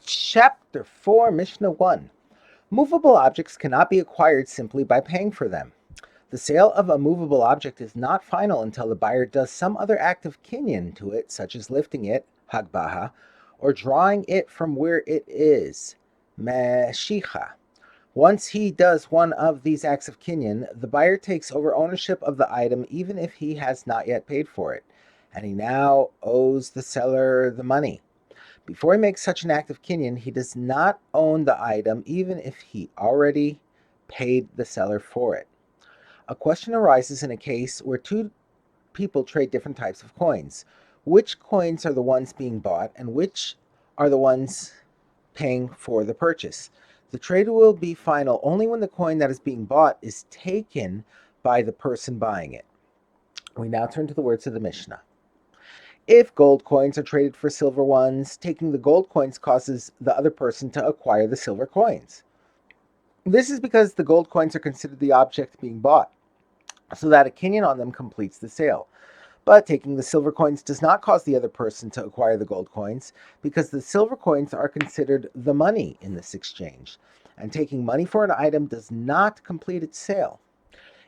Chapter 4, Mishnah 1. Movable objects cannot be acquired simply by paying for them. The sale of a movable object is not final until the buyer does some other act of kinyan to it, such as lifting it, hagbaha, or drawing it from where it is, meshicha. Once he does one of these acts of kinyan, the buyer takes over ownership of the item even if he has not yet paid for it, and he now owes the seller the money. Before he makes such an act of kinyan, he does not own the item even if he already paid the seller for it. A question arises in a case where two people trade different types of coins. Which coins are the ones being bought and which are the ones paying for the purchase? The trade will be final only when the coin that is being bought is taken by the person buying it. We now turn to the words of the Mishnah. If gold coins are traded for silver ones, taking the gold coins causes the other person to acquire the silver coins. This is because the gold coins are considered the object being bought, so that a kinyan on them completes the sale. But taking the silver coins does not cause the other person to acquire the gold coins, because the silver coins are considered the money in this exchange, and taking money for an item does not complete its sale.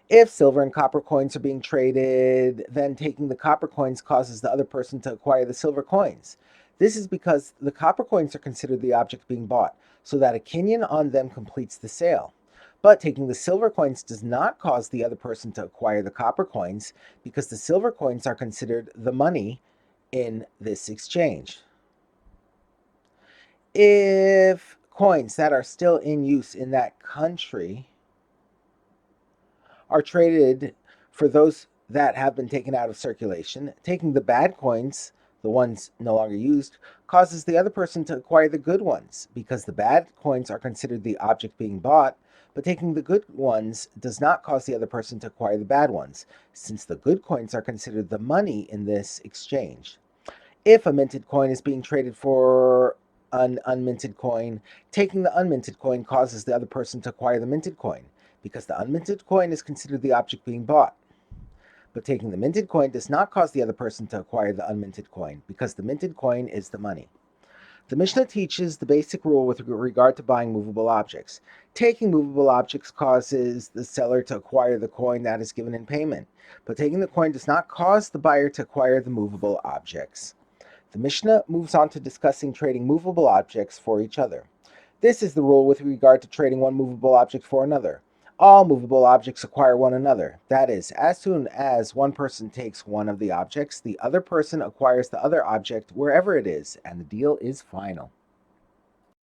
If silver and copper coins are being traded, then taking the copper coins causes the other person to acquire the silver coins. This is because the copper coins are considered the object being bought, so that a kinyan on them completes the sale. But taking the silver coins does not cause the other person to acquire the copper coins, because the silver coins are considered the money in this exchange. If coins that are still in use in that country are traded for those that have been taken out of circulation, taking the bad coins, the ones no longer used, causes the other person to acquire the good ones, because the bad coins are considered the object being bought, but taking the good ones does not cause the other person to acquire the bad ones, since the good coins are considered the money in this exchange. If a minted coin is being traded for an unminted coin, taking the unminted coin causes the other person to acquire the minted coin, because the unminted coin is considered the object being bought. But taking the minted coin does not cause the other person to acquire the unminted coin, because the minted coin is the money. The Mishnah teaches the basic rule with regard to buying movable objects. Taking movable objects causes the seller to acquire the coin that is given in payment, but taking the coin does not cause the buyer to acquire the movable objects. The Mishnah moves on to discussing trading movable objects for each other. This is the rule with regard to trading one movable object for another. All movable objects acquire one another. That is, as soon as one person takes one of the objects, the other person acquires the other object wherever it is, and the deal is final.